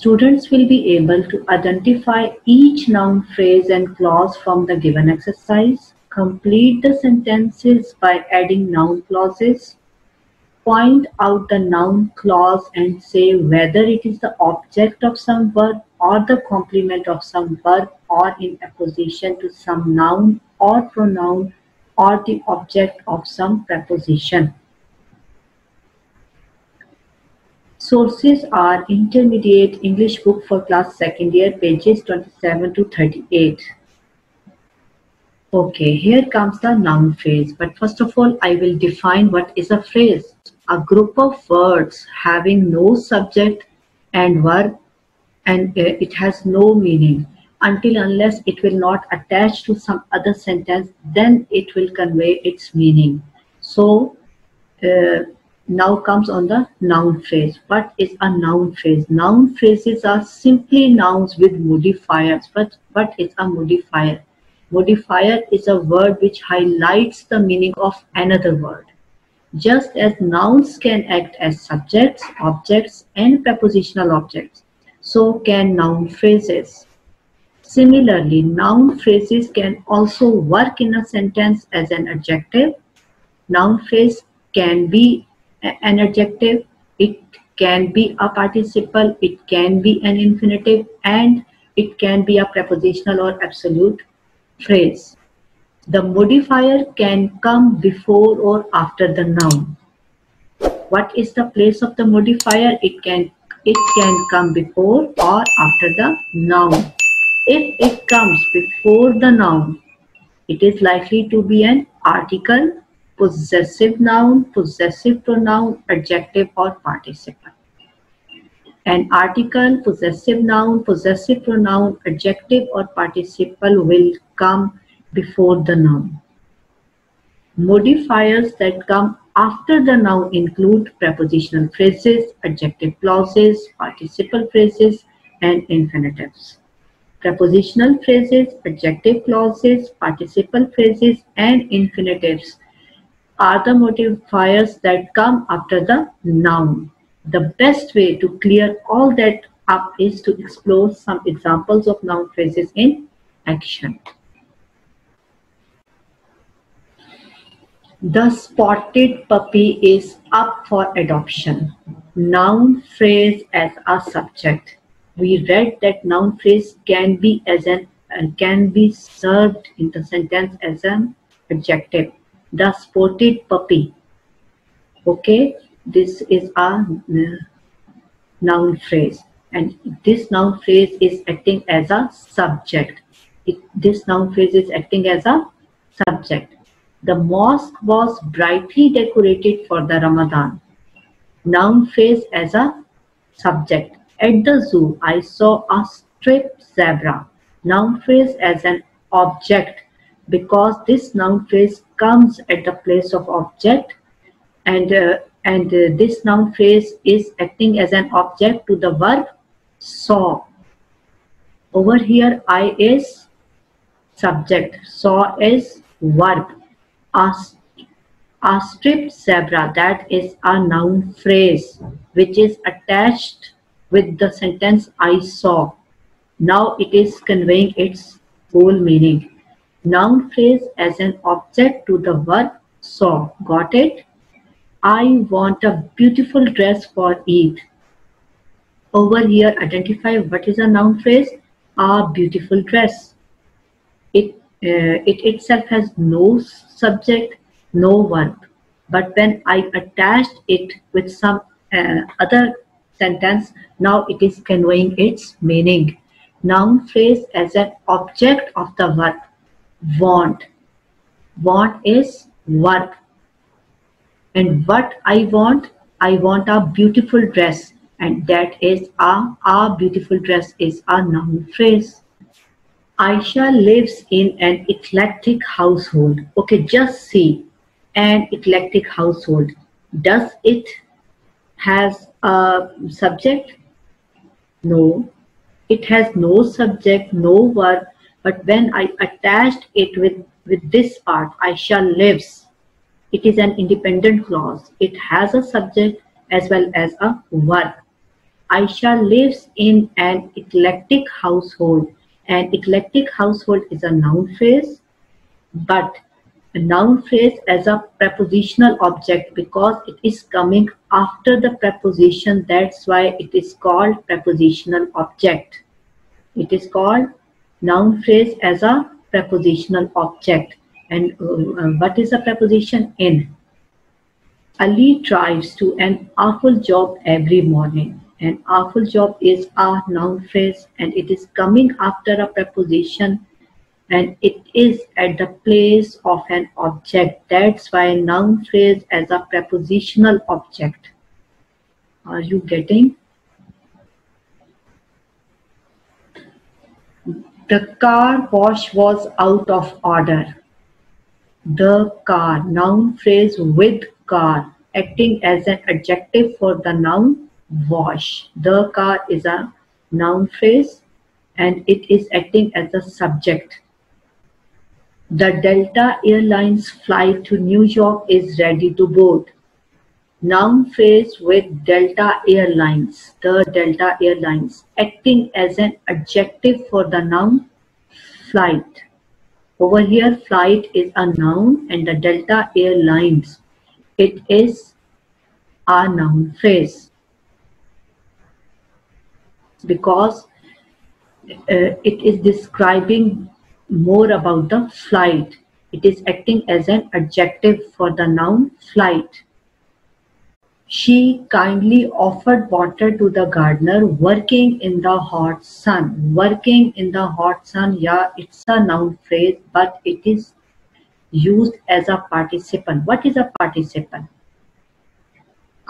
Students will be able to identify each noun phrase and clause from the given exercise, complete the sentences by adding noun clauses, point out the noun clause and say whether it is the object of some verb or the complement of some verb or in opposition to some noun or pronoun or the object of some preposition. Sources are Intermediate English Book for Class 2nd Year, pages 27 to 38. Okay, here comes the noun phrase. But first of all, I will define what is a phrase. A group of words having no subject and verb, and it has no meaning until unless it will not attach to some other sentence, then it will convey its meaning. So now comes on the noun phrase. What is a noun phrase? Noun phrases are simply nouns with modifiers. But what is a modifier? Modifier is a word which highlights the meaning of another word. Just as nouns can act as subjects, objects, and prepositional objects, so can noun phrases. Similarly, noun phrases can also work in a sentence as an adjective. Noun phrase can be an adjective, it can be a participle, it can be an infinitive, and it can be a prepositional or absolute phrase. The modifier can come before or after the noun. What is the place of the modifier? It can come before or after the noun. If it comes before the noun, it is likely to be an article, possessive noun, possessive pronoun, adjective, or participle. An article, possessive noun, possessive pronoun, adjective, or participle will come before the noun. Modifiers that come after the noun include prepositional phrases, adjective clauses, participle phrases, and infinitives. Prepositional phrases, adjective clauses, participle phrases, and infinitives are the modifiers that come after the noun. The best way to clear all that up is to explore some examples of noun phrases in action. The spotted puppy is up for adoption. Noun phrase as a subject. We read that noun phrase can be served in the sentence as an adjective. The spotted puppy. Okay, this is a noun phrase, and this noun phrase is acting as a subject. This noun phrase is acting as a subject. The mosque was brightly decorated for the Ramadan. Noun phrase as a subject. At the zoo, I saw a striped zebra. Noun phrase as an object, because this noun phrase comes at the place of object, and this noun phrase is acting as an object to the verb saw. Over here, I is subject, saw is verb. A striped zebra, that is a noun phrase which is attached with the sentence I saw. Now it is conveying its whole meaning. Noun phrase as an object to the verb saw. Got it? I want a beautiful dress for Eid. Over here, identify what is a noun phrase. A beautiful dress. It itself has no subject, no verb. But when I attached it with some other sentence, now it is conveying its meaning. Noun phrase as an object of the verb want. Want is verb. And what I want a beautiful dress, and that is a beautiful dress is a noun phrase. Aisha lives in an eclectic household. Okay, just see, an eclectic household. Does it has a subject? No, it has no subject, no verb. But when I attached it with this part, Aisha lives, it is an independent clause. It has a subject as well as a verb. Aisha lives in an eclectic household. An eclectic household is a noun phrase, but a noun phrase as a prepositional object because it is coming after the preposition. That's why it is called prepositional object. It is called noun phrase as a prepositional object. And what is a preposition? In. Ali drives to an awful job every morning. An awful job is a noun phrase and it is coming after a preposition and it is at the place of an object. That's why noun phrase as a prepositional object. Are you getting? The car wash was out of order. The car, noun phrase with car, acting as an adjective for the noun wash. The car is a noun phrase and it is acting as a subject. The Delta Airlines flight to New York is ready to board. Noun phrase with Delta Airlines, the Delta Airlines, acting as an adjective for the noun flight. Over here, flight is a noun and the Delta Airlines, it is a noun phrase because it is describing more about the flight. It is acting as an adjective for the noun flight. She kindly offered water to the gardener working in the hot sun. Working in the hot sun, yeah, it's a noun phrase, but it is used as a participle. What is a participle?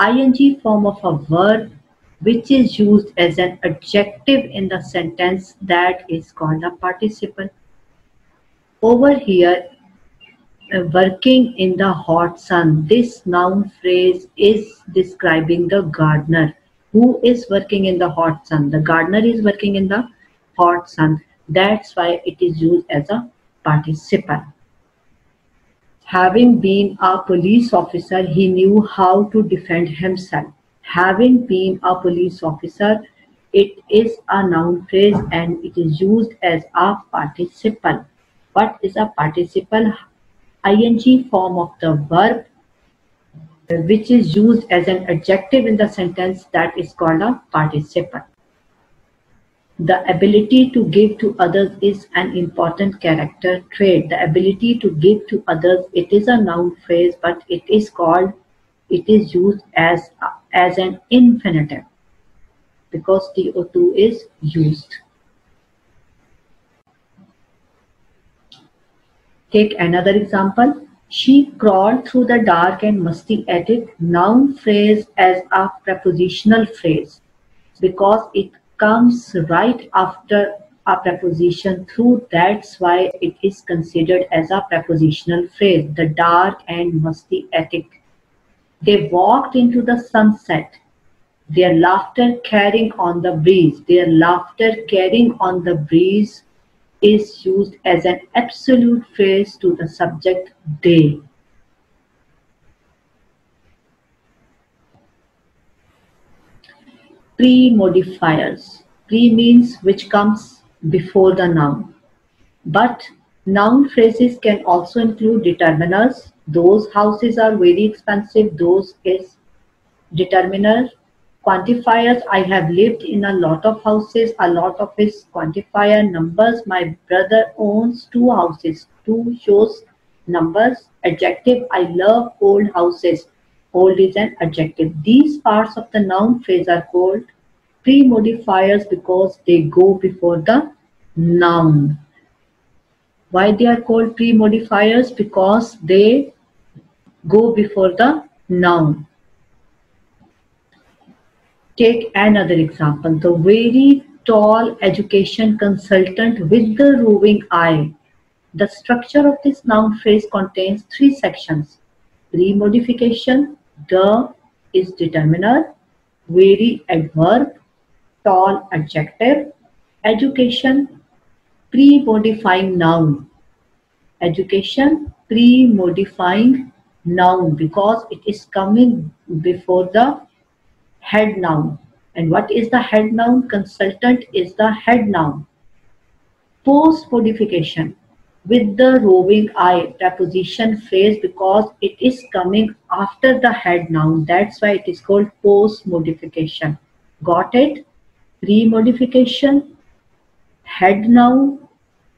Ing form of a verb which is used as an adjective in the sentence, that is called a participle. Over here, working in the hot sun, this noun phrase is describing the gardener. Who is working in the hot sun? The gardener is working in the hot sun. That's why it is used as a participle. Having been a police officer, he knew how to defend himself. Having been a police officer, it is a noun phrase and it is used as a participle. What is a participle? Ing form of the verb which is used as an adjective in the sentence, that is called a participle. The ability to give to others is an important character trait. The ability to give to others, it is a noun phrase, but it is used as an infinitive because TO2 is used. Take another example. She crawled through the dark and musty attic. Noun phrase as a prepositional phrase because it comes right after a preposition through. That's why it is considered as a prepositional phrase. The dark and musty attic. They walked into the sunset. Their laughter carrying on the breeze. Their laughter carrying on the breeze is used as an absolute phrase to the subject they. Pre-modifiers. Pre means which comes before the noun. But noun phrases can also include determiners. Those houses are very expensive. Those is determiner. Quantifiers, I have lived in a lot of houses. A lot of is quantifier. Numbers, my brother owns 2 houses. 2 shows numbers. Adjective, I love old houses. Old is an adjective. These parts of the noun phrase are called pre-modifiers because they go before the noun. Why they are called pre-modifiers? Because they go before the noun. Take another example. The very tall education consultant with the roving eye. The structure of this noun phrase contains 3 sections. Pre-modification, the is determiner, very adverb, tall adjective, education, pre-modifying noun. Education, pre-modifying noun because it is coming before the head noun. And what is the head noun? Consultant is the head noun. Post modification with the roving eye preposition phrase because it is coming after the head noun. That's why it is called post modification. Got it? Pre modification, head noun,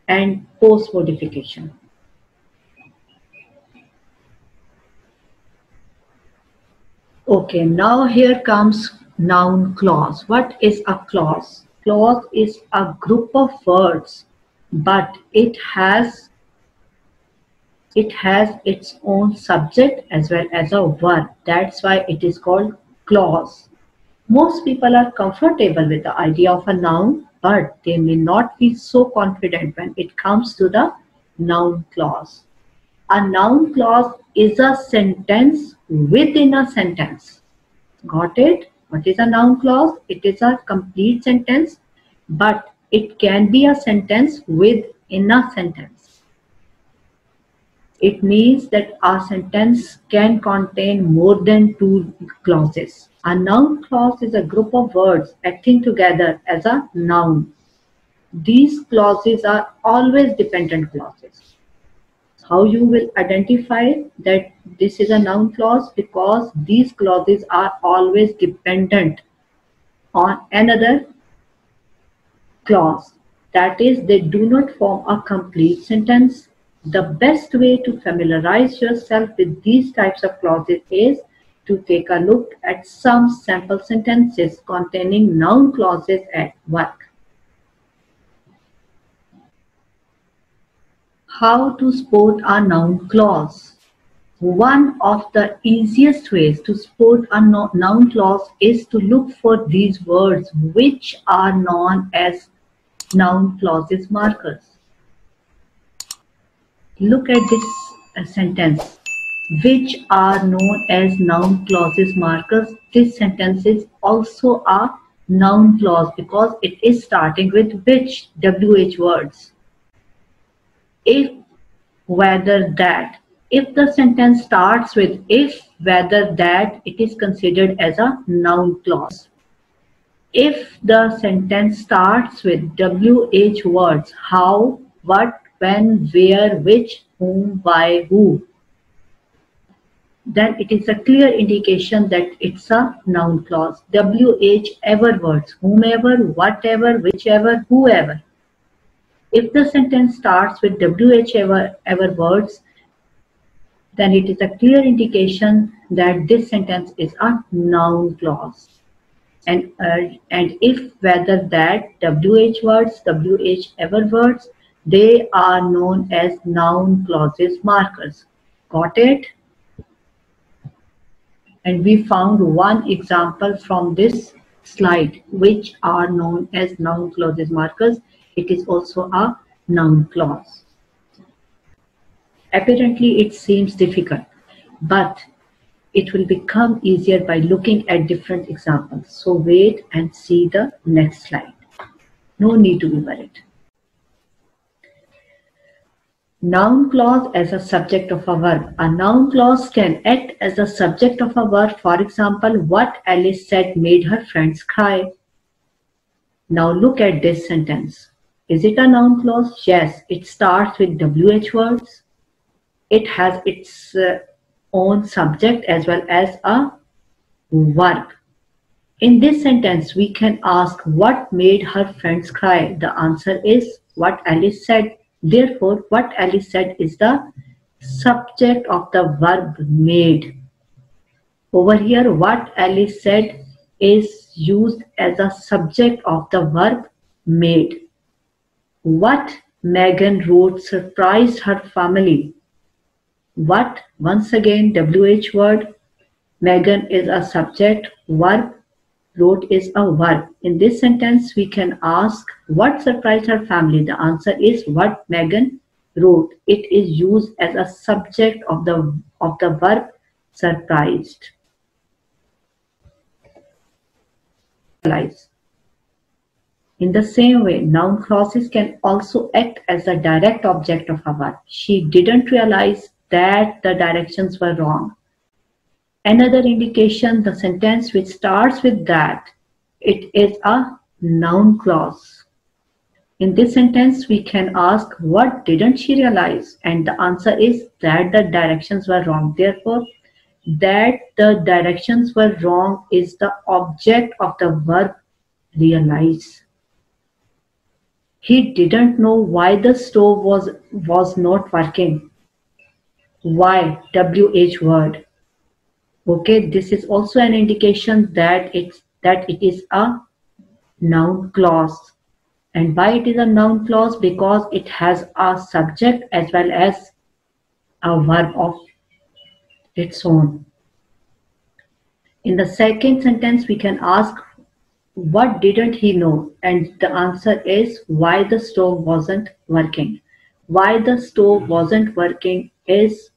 and post modification. Okay, now here comes noun clause. What is a clause? Clause is a group of words, but it has its own subject as well as a verb. That's why it is called clause. Most people are comfortable with the idea of a noun, but they may not be so confident when it comes to the noun clause. A noun clause is a sentence within a sentence. Got it? What is a noun clause? It is a complete sentence, but it can be a sentence within a sentence. It means that a sentence can contain more than two clauses. A noun clause is a group of words acting together as a noun. These clauses are always dependent clauses. How you will identify that this is a noun clause? Because these clauses are always dependent on another clause. That is, they do not form a complete sentence. The best way to familiarize yourself with these types of clauses is to take a look at some sample sentences containing noun clauses at work. How to spot a noun clause? One of the easiest ways to spot a noun clause is to look for these words which are known as noun clauses markers. Look at this sentence, which are known as noun clauses markers. This sentence is also a noun clause because it is starting with which, WH words. If, whether, that. If the sentence starts with if, whether, that, it is considered as a noun clause. If the sentence starts with WH words, how, what, when, where, which, whom, why, who, then it is a clear indication that it's a noun clause. WH ever words, whomever, whatever, whichever, whoever. If the sentence starts with WH ever words, then it is a clear indication that this sentence is a noun clause. And if, whether, that, WH words, WH ever words, they are known as noun clauses markers. Got it? And we found one example from this slide, which are known as noun clauses markers. It is also a noun clause. Apparently, it seems difficult, but it will become easier by looking at different examples. So wait and see the next slide. No need to be worried. Noun clause as a subject of a verb. A noun clause can act as a subject of a verb. For example, what Alice said made her friends cry. Now look at this sentence. Is it a noun clause? Yes, it starts with WH words. It has its own subject as well as a verb. In this sentence, we can ask what made her friends cry. The answer is what Alice said. Therefore, what Alice said is the subject of the verb made. Over here, what Alice said is used as a subject of the verb made. What Megan wrote surprised her family. What, once again, WH word. Megan is a subject, verb, wrote is a verb. In this sentence, we can ask what surprised her family. The answer is what Megan wrote. It is used as a subject of the verb surprised. In the same way, noun clauses can also act as a direct object of a verb. She didn't realize that the directions were wrong. Another indication, the sentence which starts with that It is a noun clause. In this sentence, we can ask, what didn't she realize? And the answer is that the directions were wrong. Therefore, that the directions were wrong is the object of the verb realize. He didn't know why the stove was not working. Why? WH word. Okay, this is also an indication that it is a noun clause. And why it is a noun clause? Because it has a subject as well as a verb of its own. In the second sentence, we can ask, what didn't he know? And the answer is why the stove wasn't working. Why the stove wasn't working is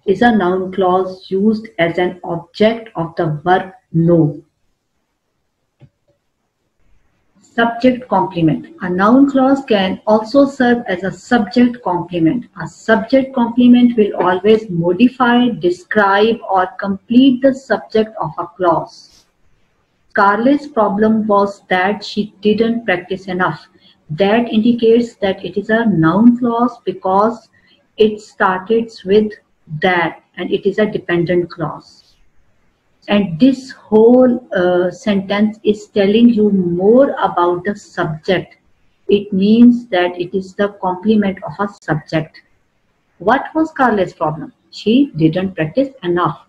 a noun clause used as an object of the verb know. Subject complement. A noun clause can also serve as a subject complement. A subject complement will always modify, describe, or complete the subject of a clause. Carly's problem was that she didn't practice enough. That indicates that it is a noun clause because it starts with that and it is a dependent clause. And this whole sentence is telling you more about the subject. It means that it is the complement of a subject. What was Carly's problem? She didn't practice enough.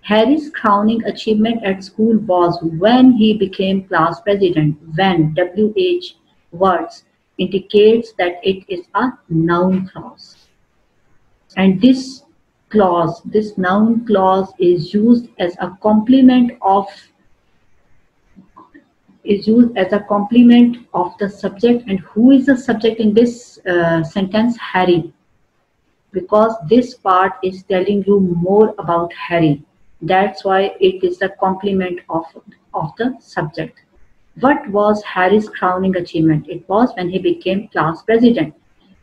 Harry's crowning achievement at school was when he became class president. When, WH words, indicates that it is a noun clause. And this clause, this noun clause is used as a complement of the subject. And who is the subject in this sentence? Harry. Because this part is telling you more about Harry. That's why it is the complement of the subject. What was Harry's crowning achievement? It was when he became class president.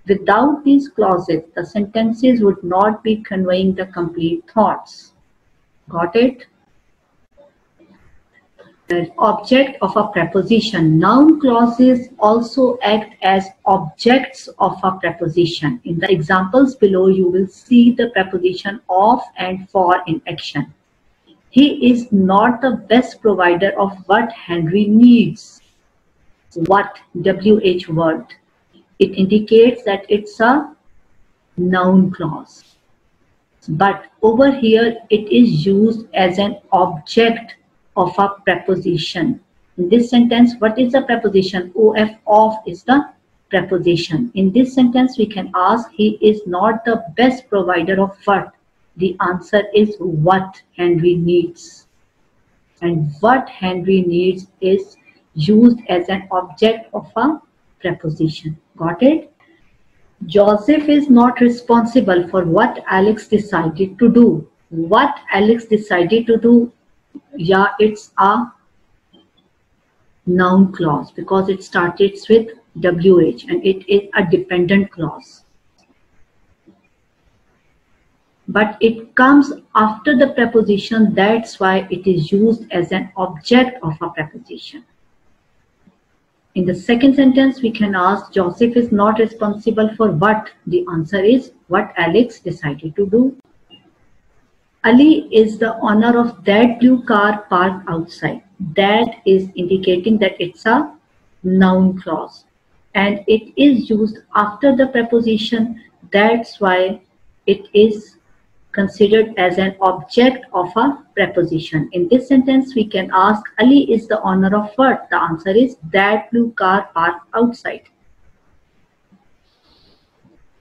Without these clauses, the sentences would not be conveying the complete thoughts. Got it? The object of a preposition. Noun clauses also act as objects of a preposition. In the examples below, you will see the preposition of and for in action. He is not the best provider of what Henry needs. What? WH word. It indicates that it's a noun clause. But over here, it is used as an object of a preposition. In this sentence, what is the preposition? Of is the preposition. In this sentence, we can ask, he is not the best provider of what? The answer is what Henry needs. And what Henry needs is used as an object of a preposition. Got it? Joseph is not responsible for what Alex decided to do. What Alex decided to do, yeah, it's a noun clause because it starts with WH and it is a dependent clause. But it comes after the preposition, that's why it is used as an object of a preposition. In the second sentence, we can ask, Joseph is not responsible for what? The answer is what Alex decided to do. Ali is the owner of that blue car parked outside. That is indicating that it's a noun clause. And it is used after the preposition. That's why it is considered as an object of a preposition. In this sentence, we can ask, Ali is the owner of what? The answer is that blue car parked outside.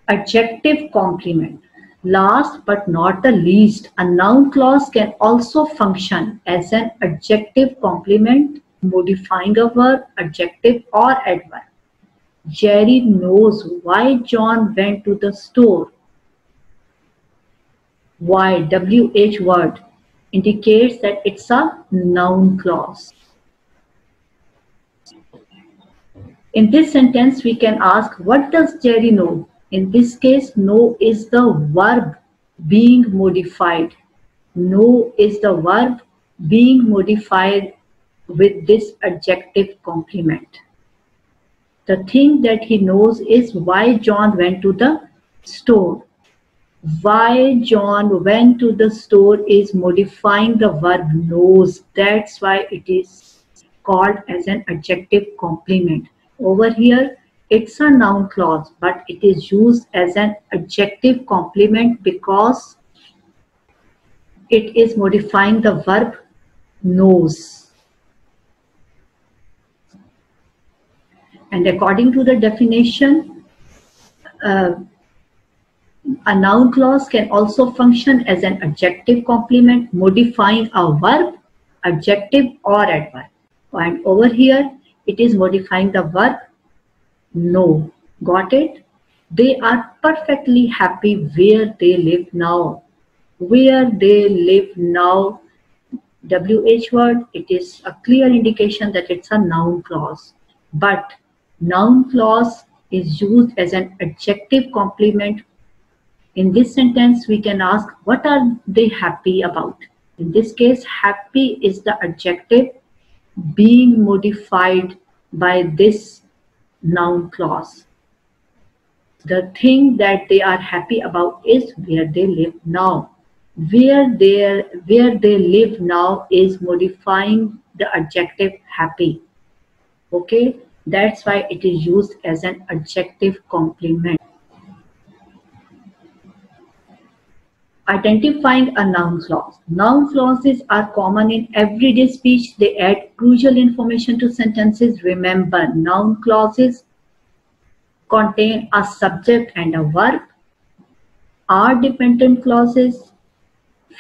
Adjective complement. Last but not the least, a noun clause can also function as an adjective complement, modifying a verb, adjective, or adverb. Jerry knows why John went to the store. Why? WH word indicates that it's a noun clause. In this sentence, we can ask, what does Jerry know? In this case, know is the verb being modified. Know is the verb being modified with this adjective complement. The thing that he knows is why John went to the store. Why John went to the store is modifying the verb knows. That's why it is called as an adjective complement. Over here, it's a noun clause, but it is used as an adjective complement because it is modifying the verb knows. And according to the definition, a noun clause can also function as an adjective complement, modifying a verb, adjective, or adverb. And over here, it is modifying the verb know. Got it? They are perfectly happy where they live now. Where they live now, WH word, it is a clear indication that it's a noun clause. But noun clause is used as an adjective complement. In this sentence, we can ask, what are they happy about? In this case, happy is the adjective being modified by this noun clause. The thing that they are happy about is where they live now. Where they live now is modifying the adjective happy. Okay, that's why it is used as an adjective complement. Identifying a noun clause. Noun clauses are common in everyday speech. They add crucial information to sentences. Remember, noun clauses contain a subject and a verb. Are dependent clauses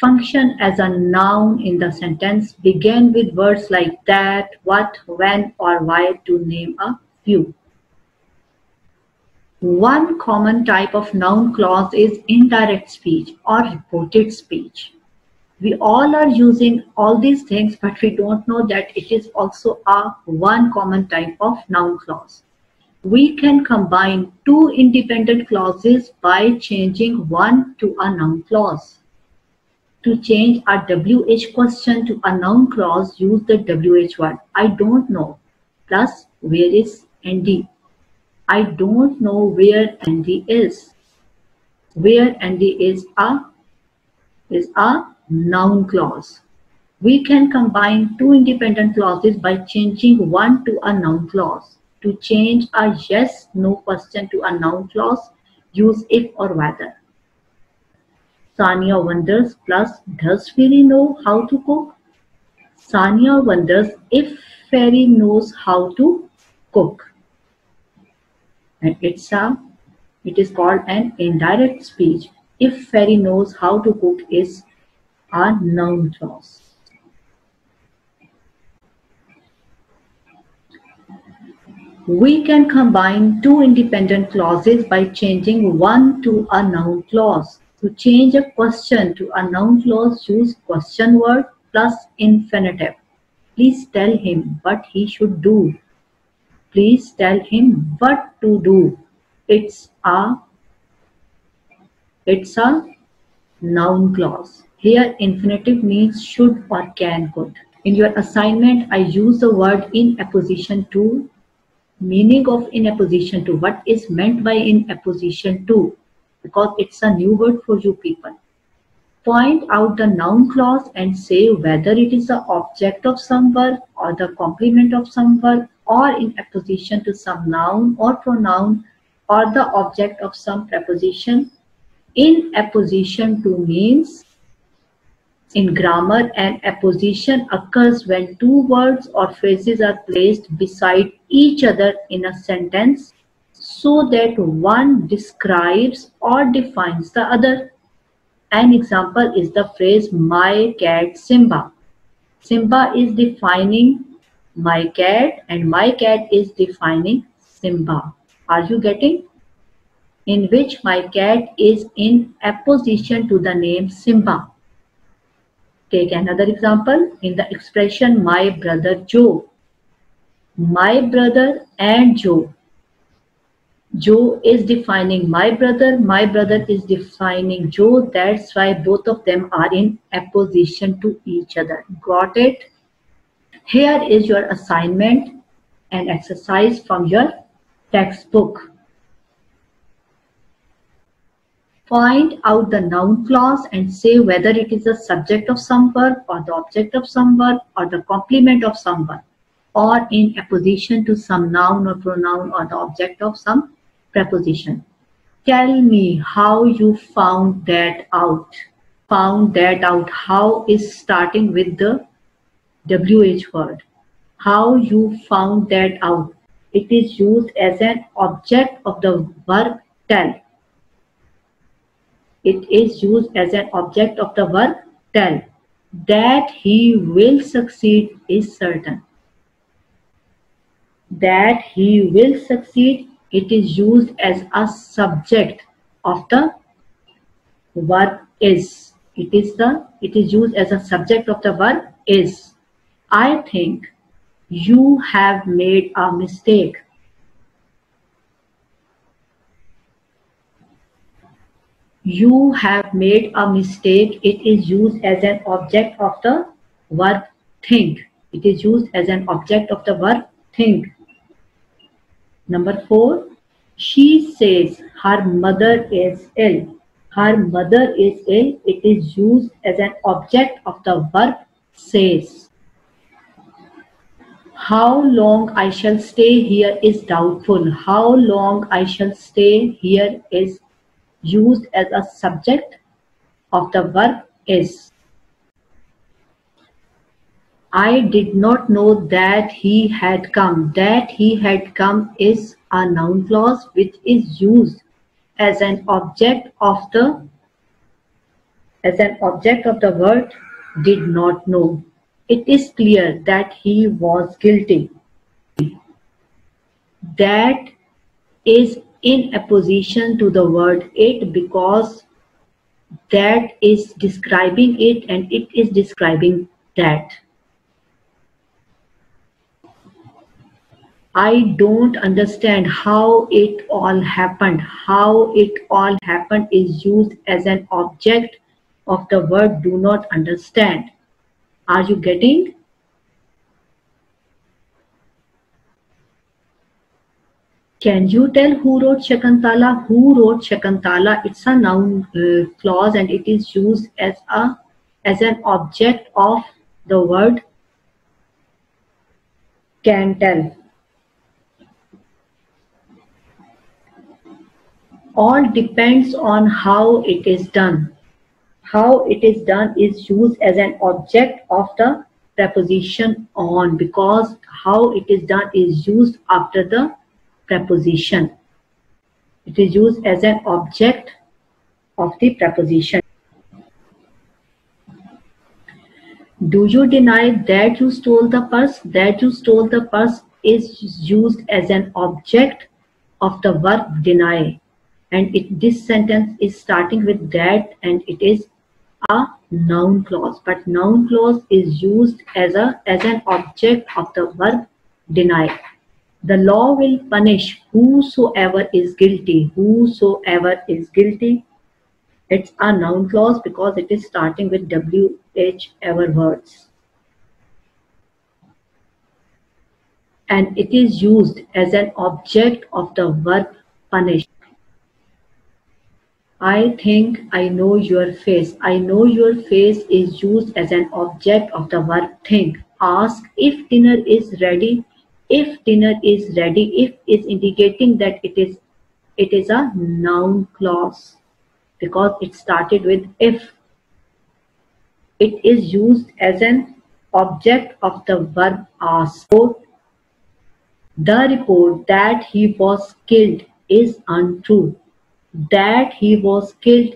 function as a noun in the sentence, begin with words like that, what, when, or why, to name a few. One common type of noun clause is indirect speech or reported speech. We all are using all these things, but we don't know that it is also a one common type of noun clause. We can combine two independent clauses by changing one to a noun clause. To change a WH question to a noun clause, use the WH word. I don't know plus where is ND. I don't know where ND is. Where ND is a noun clause. We can combine two independent clauses by changing one to a noun clause. To change a yes, no question to a noun clause, use if or whether. Sania wonders plus does Fairy know how to cook? Sania wonders if Fairy knows how to cook. And it is called an indirect speech. If Fairy knows how to cook is a noun clause. We can combine two independent clauses by changing one to a noun clause. To change a question to a noun clause, use question word plus infinitive. Please tell him what he should do. Please tell him what to do. It's a noun clause. Here infinitive means should or can, could. In your assignment, I use the word in apposition to. Meaning of in apposition to. What is meant by in apposition to? Because it's a new word for you people. Point out the noun clause and say whether it is the object of some verb or the complement of some verb or in apposition to some noun or pronoun or the object of some preposition. In apposition to means in grammar, an apposition occurs when two words or phrases are placed beside each other in a sentence so that one describes or defines the other. An example is the phrase my cat Simba. Simba is defining my cat and my cat is defining Simba. Are you getting? In which my cat is in apposition to the name Simba. Take another example in the expression my brother Joe. My brother and Joe. Joe is defining my brother is defining Joe. That's why both of them are in apposition to each other. Got it? Here is your assignment and exercise from your textbook. Find out the noun clause and say whether it is the subject of some verb or the object of some verb or the complement of some verb or in apposition to some noun or pronoun or the object of some preposition. Tell me how you found that out. Found that out. How is starting with the WH word. How you found that out. It is used as an object of the verb tell. It is used as an object of the verb tell. That he will succeed is certain. That he will succeed, it is used as a subject of the verb is. It is used as a subject of the verb is. I think you have made a mistake. You have made a mistake. It is used as an object of the verb think. It is used as an object of the verb think. Number 4, she says her mother is ill. Her mother is ill. It is used as an object of the verb says. How long I shall stay here is doubtful. How long I shall stay here is used as a subject of the verb is. I did not know that he had come. That he had come is a noun clause which is used as an object of the word did not know. It is clear that he was guilty. That is in apposition to the word it because that is describing it and it is describing that. I don't understand how it all happened. How it all happened is used as an object of the word do not understand. Are you getting? Can you tell who wrote Shakuntala? Who wrote Shakuntala? It's a noun clause and it is used as an object of the word can tell. All depends on how it is done. How it is done is used as an object of the preposition on because how it is done is used after the preposition. It is used as an object of the preposition. Do you deny that you stole the purse? That you stole the purse is used as an object of the verb deny. And this sentence is starting with that and it is a noun clause. But noun clause is used as an object of the verb deny. The law will punish whosoever is guilty. Whosoever is guilty. It's a noun clause because it is starting with whichever words. And it is used as an object of the verb punish. I think I know your face. I know your face is used as an object of the verb think. Ask if dinner is ready. If dinner is ready, if is indicating that it is a noun clause because it started with if. It is used as an object of the verb ask. The report that he was killed is untrue. That he was killed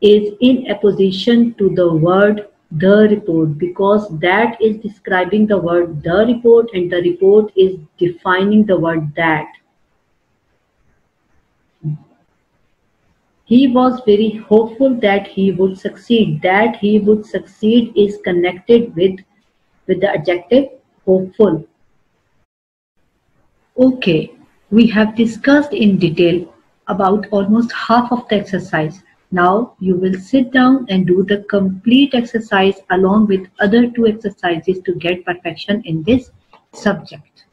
is in apposition to the word the report because that is describing the word the report and the report is defining the word that. He was very hopeful that he would succeed. That he would succeed is connected with the adjective hopeful. Okay, we have discussed in detail about almost half of the exercise. Now you will sit down and do the complete exercise along with other two exercises to get perfection in this subject.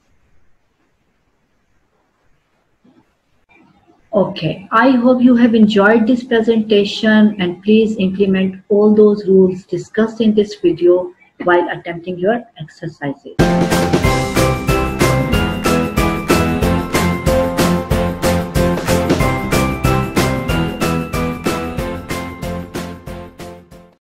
Okay, I hope you have enjoyed this presentation and please implement all those rules discussed in this video while attempting your exercises.